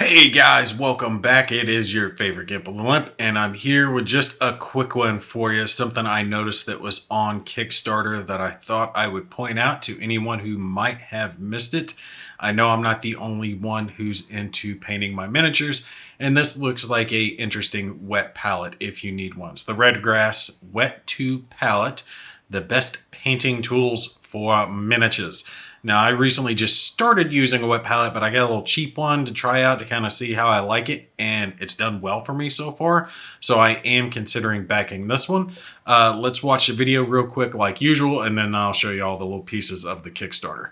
Hey guys, welcome back. It is your favorite Gimp of the Limp, and I'm here with just a quick one for you. Something I noticed that was on Kickstarter that I thought I would point out to anyone who might have missed it. I know I'm not the only one who's into painting my miniatures, and this looks like a interesting wet palette if you need one. It's the Redgrass Wet 2 palette, the best painting tools for miniatures. Now, I recently just started using a wet palette, but I got a little cheap one to try out to kind of see how I like it, and it's done well for me so far. So I am considering backing this one. Let's watch the video real quick like usual, and then I'll show you all the little pieces of the Kickstarter.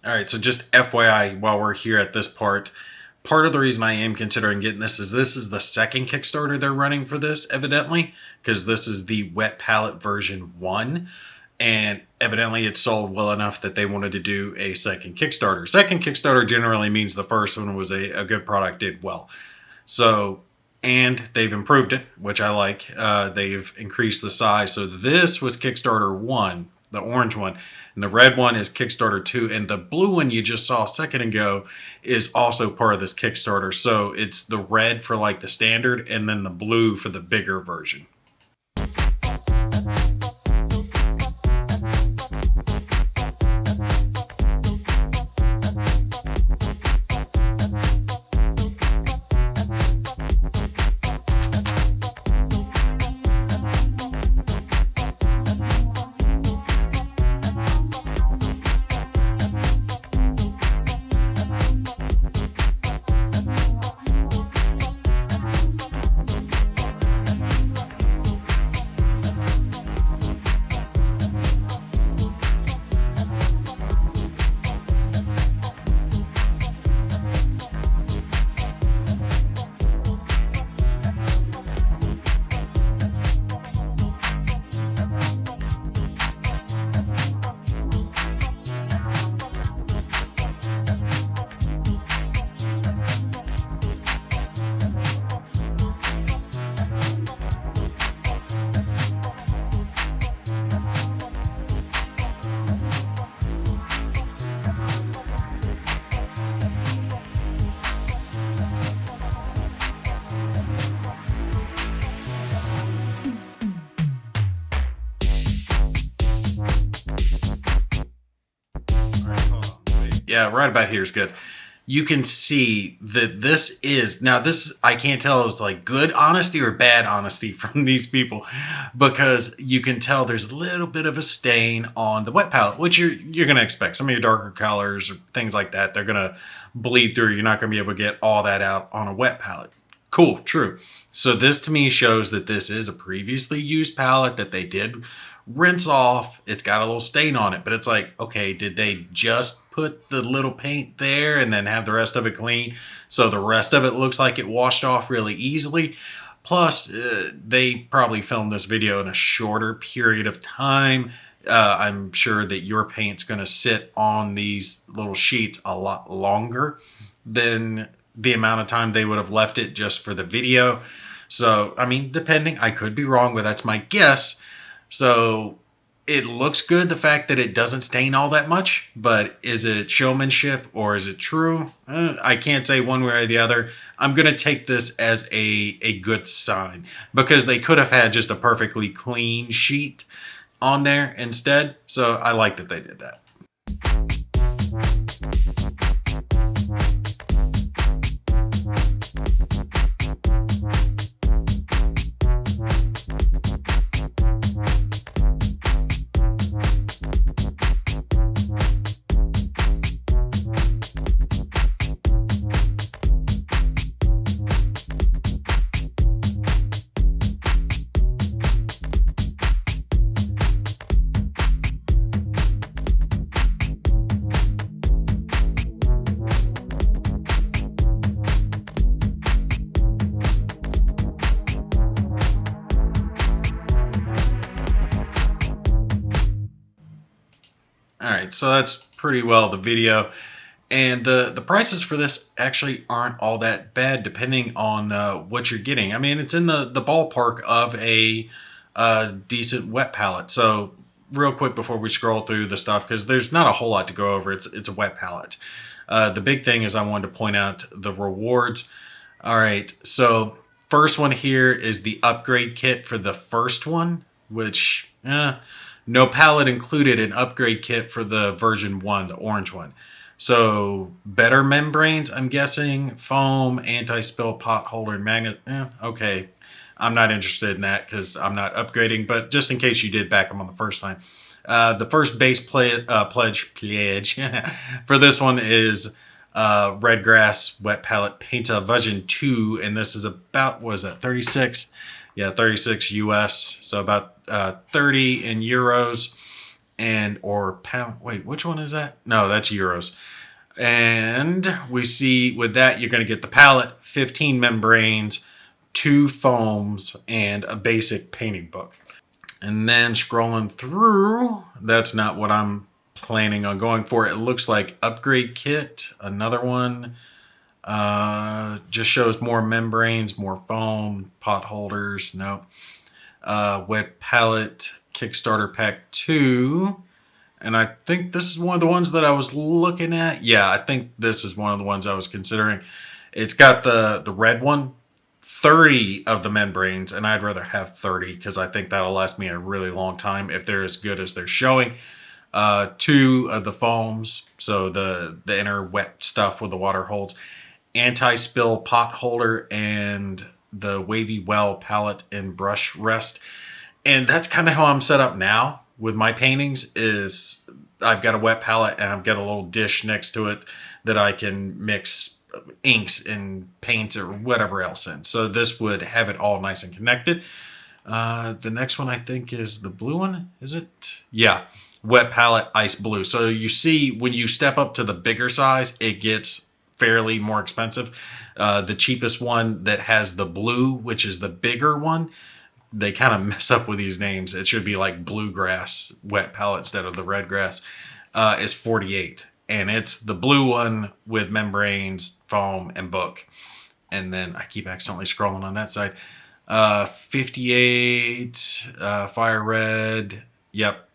All right, so just FYI, while we're here at this part of the reason I am considering getting this is the second Kickstarter they're running for this, evidently, because this is the wet palette version 1, and evidently it sold well enough that they wanted to do a second Kickstarter. Second Kickstarter generally means the first one was a good product, did well. So, and they've improved it, which I like. They've increased the size. So this was Kickstarter 1, the orange one, and the red one is Kickstarter 2, and the blue one you just saw a second ago is also part of this Kickstarter. So it's the red for like the standard and then the blue for the bigger version. Yeah, right about here is good. You can see that this is, now this, I can't tell it's like good honesty or bad honesty from these people, because you can tell there's a little bit of a stain on the wet palette, which you're going to expect. Some of your darker colors or things like that, they're going to bleed through. You're not going to be able to get all that out on a wet palette. Cool, true. So this to me shows that this is a previously used palette that they did rinse off. It's got a little stain on it, but it's like, okay, did they just put the little paint there and then have the rest of it clean? So the rest of it looks like it washed off really easily. Plus, they probably filmed this video in a shorter period of time. I'm sure that your paint's going to sit on these little sheets a lot longer than the amount of time they would have left it just for the video. So, I mean, depending, I could be wrong, but that's my guess. So, it looks good, the fact that it doesn't stain all that much, but is it showmanship or is it true? I can't say one way or the other. I'm going to take this as a good sign because they could have had just a perfectly clean sheet on there instead. So I like that they did that. All right, so that's pretty well the video. And the prices for this actually aren't all that bad depending on what you're getting. I mean, it's in the ballpark of a decent wet palette. So real quick before we scroll through the stuff, because there's not a whole lot to go over. It's a wet palette. The big thing is I wanted to point out the rewards. All right, so first one here is the upgrade kit for the first one, which no palette included, an upgrade kit for the version 1, the orange one. So better membranes, I'm guessing, foam, anti-spill, pot holder, and magnet. Okay, I'm not interested in that because I'm not upgrading, but just in case you did back them on the first time. The first base pledge for this one is Redgrass Wet Palette Painta version 2, and this is about, what is that, 36? Yeah, 36 US, so about 30 in euros. And or pound, wait, which one is that? No, that's euros. And we see with that you're going to get the palette, 15 membranes, 2 foams, and a basic painting book. And then scrolling through, that's not what I'm planning on going for. It looks like upgrade kit, another one. Just shows more membranes, more foam, pot holders. No. Wet palette Kickstarter pack 2, and I think this is one of the ones that I was looking at. Yeah, I think this is one of the ones I was considering. It's got the red one, 30 of the membranes, and I'd rather have 30 because I think that'll last me a really long time if they're as good as they're showing. 2 of the foams, so the inner wet stuff with the water holds, anti-spill pot holder, and the wavy well palette and brush rest. And that's kind of how I'm set up now with my paintings, is I've got a wet palette and I've got a little dish next to it that I can mix inks and paints or whatever else in. So this would have it all nice and connected. The next one I think is the blue one. Is it? Yeah. Wet palette ice blue. So you see when you step up to the bigger size, it gets fairly more expensive. The cheapest one that has the blue, which is the bigger one, they kind of mess up with these names. It should be like bluegrass wet palette instead of the redgrass, is 48. And it's the blue one with membranes, foam, and book. And then I keep accidentally scrolling on that side. 58, fire red. Yep.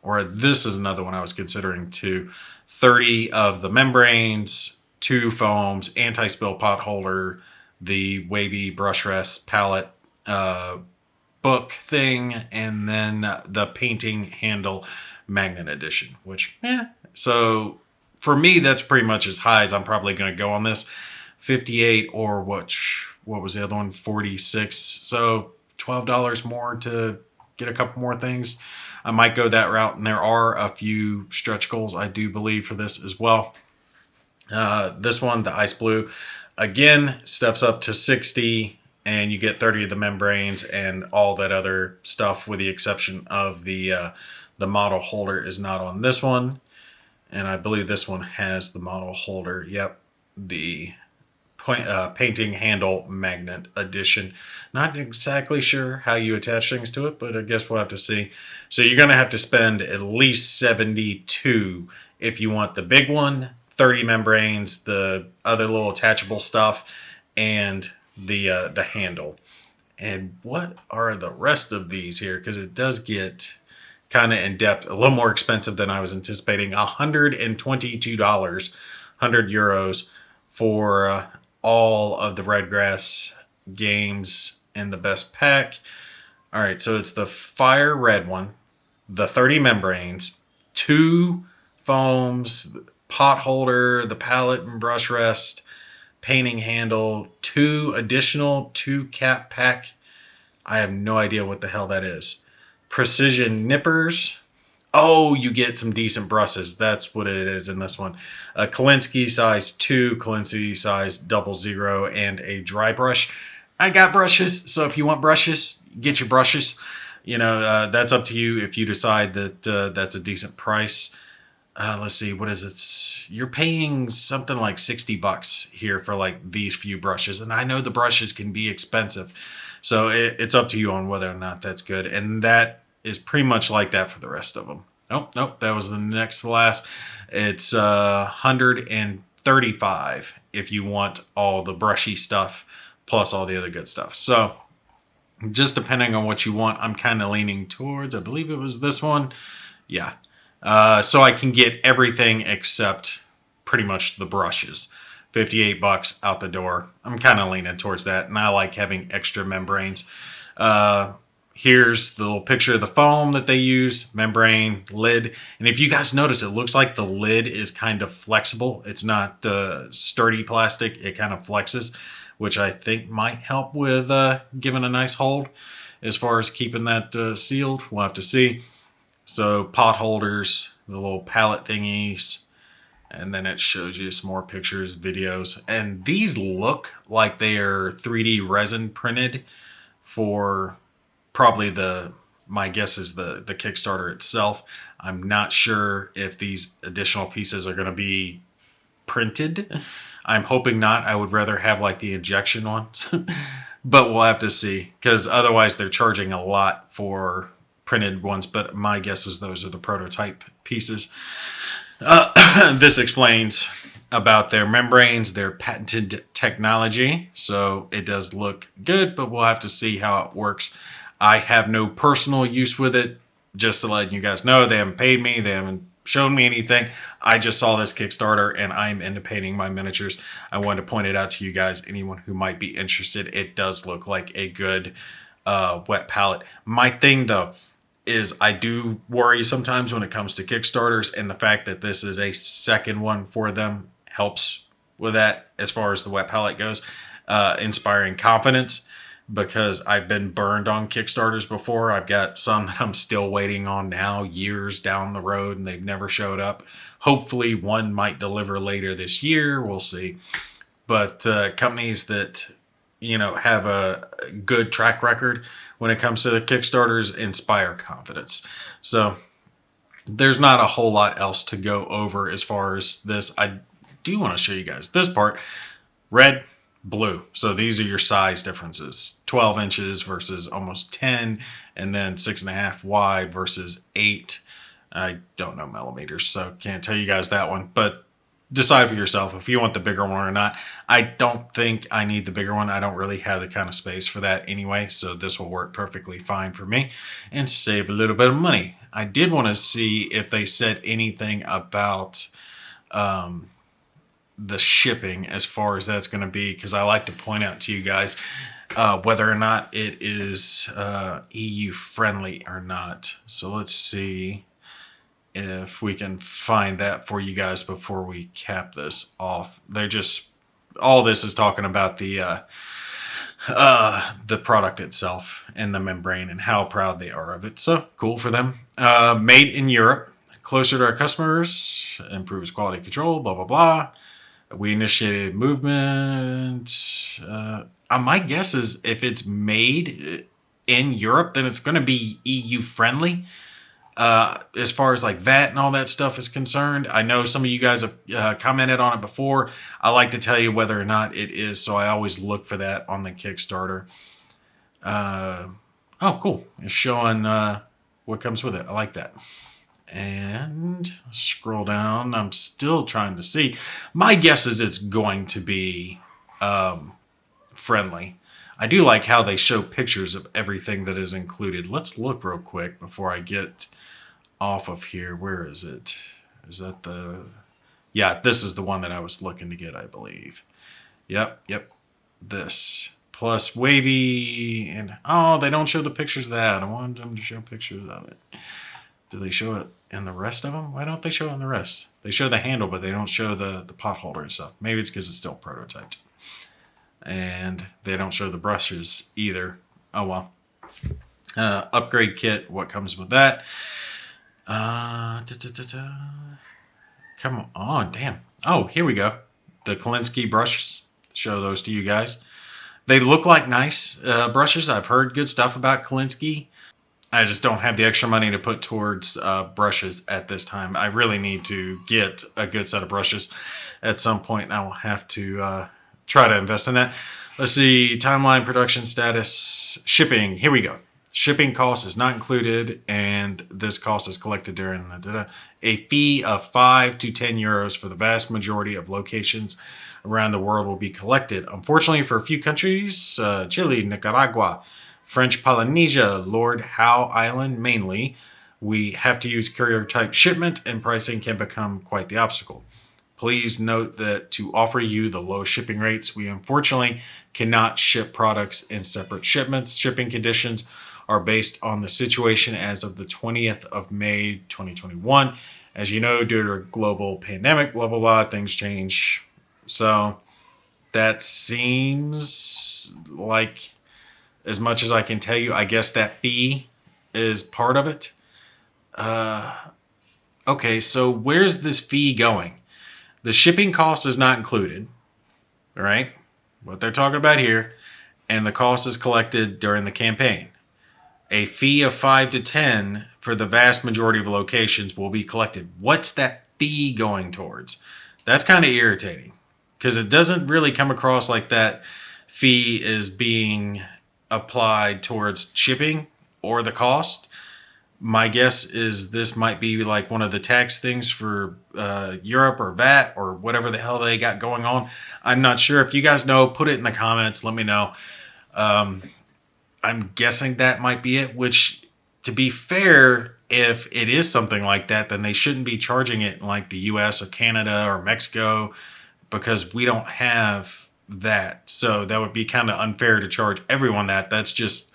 Or this is another one I was considering too. 30 of the membranes, 2 foams, anti-spill pot holder, the wavy brush rest palette, book thing, and then the painting handle magnet edition, which, so for me, that's pretty much as high as I'm probably going to go on this. 58 or what was the other one? 46. So $12 more to get a couple more things. I might go that route, and there are a few stretch goals, I do believe, for this as well. This one, the ice blue, again, steps up to 60, and you get 30 of the membranes and all that other stuff, with the exception of the model holder is not on this one. And I believe this one has the model holder. Yep, the painting handle magnet edition. Not exactly sure how you attach things to it, but I guess we'll have to see. So you're going to have to spend at least 72 if you want the big one, 30 membranes, the other little attachable stuff, and the handle. And what are the rest of these here? Because it does get kind of in depth, a little more expensive than I was anticipating. $122, 100 euros for all of the Redgrass games in the best pack. All right, so it's the fire red one, the 30 membranes, 2 foams, pot holder, the palette and brush rest, painting handle, 2 additional 2 cap pack. I have no idea what the hell that is. Precision nippers. Oh, you get some decent brushes. That's what it is in this one. A Kolinsky size 2, Kolinsky size 00, and a dry brush. I got brushes, so if you want brushes, get your brushes. You know, that's up to you if you decide that that's a decent price. Let's see, what is it? You're paying something like $60 here for like these few brushes. And I know the brushes can be expensive. So it's up to you on whether or not that's good. And that is pretty much like that for the rest of them. Nope, that was the next to last. It's 135 if you want all the brushy stuff plus all the other good stuff. So just depending on what you want, I'm kind of leaning towards, I believe it was this one. Yeah. So I can get everything except pretty much the brushes. $58 out the door. I'm kind of leaning towards that, and I like having extra membranes. Here's the little picture of the foam that they use, membrane, lid. And if you guys notice, it looks like the lid is kind of flexible. It's not sturdy plastic. It kind of flexes, which I think might help with giving a nice hold as far as keeping that sealed. We'll have to see. So pot holders, the little palette thingies, and then it shows you some more pictures, videos. And these look like they are 3D resin printed for probably my guess is the Kickstarter itself. I'm not sure if these additional pieces are going to be printed. I'm hoping not. I would rather have like the injection ones, but we'll have to see, because otherwise they're charging a lot for printed ones, but my guess is those are the prototype pieces. This explains about their membranes, their patented technology. So it does look good, but we'll have to see how it works. I have no personal use with it. Just to let you guys know, they haven't paid me. They haven't shown me anything. I just saw this Kickstarter and I'm into painting my miniatures. I wanted to point it out to you guys, anyone who might be interested. It does look like a good wet palette. My thing though is I do worry sometimes when it comes to Kickstarters, and the fact that this is a second one for them helps with that as far as the wet palette goes. Inspiring confidence, because I've been burned on Kickstarters before. I've got some that I'm still waiting on now, years down the road, and they've never showed up. Hopefully one might deliver later this year. We'll see. But companies that, you know, have a good track record when it comes to the Kickstarters inspire confidence. So there's not a whole lot else to go over as far as this. I do want to show you guys this part. Red, blue. So these are your size differences. 12 inches versus almost 10, and then 6.5 wide versus 8. I don't know millimeters, so can't tell you guys that one, but decide for yourself if you want the bigger one or not. I don't think I need the bigger one. I don't really have the kind of space for that anyway, so this will work perfectly fine for me and save a little bit of money. I did want to see if they said anything about the shipping as far as that's going to be, because I like to point out to you guys whether or not it is EU friendly or not. So let's see if we can find that for you guys before we cap this off. They're just, all this is talking about the product itself and the membrane and how proud they are of it. So cool for them. Made in Europe, closer to our customers, improves quality control, blah, blah, blah. We initiated movement. My guess is if it's made in Europe, then it's going to be EU friendly. As far as like VAT and all that stuff is concerned, I know some of you guys have commented on it before. I like to tell you whether or not it is, so I always look for that on the Kickstarter. Oh, cool. It's showing what comes with it. I like that. And scroll down. I'm still trying to see. My guess is it's going to be friendly. I do like how they show pictures of everything that is included. Let's look real quick before I get off of here. Where is it? Is that the... Yeah, this is the one that I was looking to get, I believe. Yep. This. Plus wavy and... Oh, they don't show the pictures of that. I wanted them to show pictures of it. Do they show it in the rest of them? Why don't they show it in the rest? They show the handle, but they don't show the pot holder and stuff. Maybe it's because it's still prototyped. And they don't show the brushes either. Oh, well. Upgrade kit, what comes with that? Come on, damn. Oh, here we go. The Kolinsky brushes. Show those to you guys. They look like nice brushes. I've heard good stuff about Kolinsky. I just don't have the extra money to put towards brushes at this time. I really need to get a good set of brushes at some point, and I will have to try to invest in that. Let's see, timeline, production status, shipping. Here we go. Shipping cost is not included, and this cost is collected during a fee of 5 to 10 euros for the vast majority of locations around the world will be collected. Unfortunately, for a few countries, Chile, Nicaragua, French Polynesia, Lord Howe Island mainly, we have to use courier type shipment, and pricing can become quite the obstacle. Please note that to offer you the low shipping rates, we unfortunately cannot ship products in separate shipments. Shipping conditions are based on the situation as of the 20th of May, 2021. As you know, due to a global pandemic, blah, blah, blah, things change. So that seems like, as much as I can tell you, I guess that fee is part of it. Okay, so where's this fee going? The shipping cost is not included, all right? What they're talking about here, and the cost is collected during the campaign. A fee of 5 to 10 for the vast majority of locations will be collected. What's that fee going towards? That's kind of irritating because it doesn't really come across like that fee is being applied towards shipping or the cost. My guess is this might be like one of the tax things for Europe or VAT or whatever the hell they got going on. I'm not sure. If you guys know, put it in the comments. Let me know. I'm guessing that might be it, which, to be fair, if it is something like that, then they shouldn't be charging it in like the US or Canada or Mexico because we don't have that. So that would be kind of unfair to charge everyone that. That's just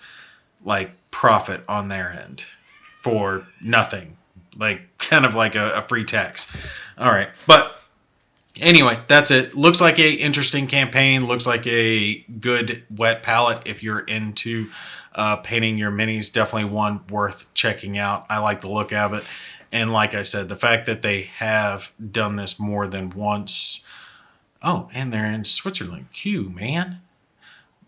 like profit on their end for nothing, like kind of like a free tax. All right, but anyway, that's it. Looks like a interesting campaign. Looks like a good wet palette if you're into painting your minis. Definitely one worth checking out. I like the look of it, and like I said, the fact that they have done this more than once. Oh, and they're in Switzerland. Q, man,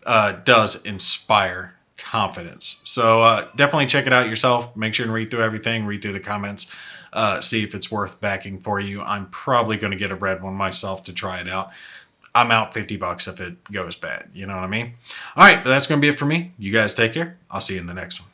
does inspire confidence. So definitely check it out yourself. Make sure and read through everything, read through the comments, see if it's worth backing for you. I'm probably going to get a red one myself to try it out. I'm out $50 if it goes bad. You know what I mean? All right, but that's going to be it for me. You guys take care. I'll see you in the next one.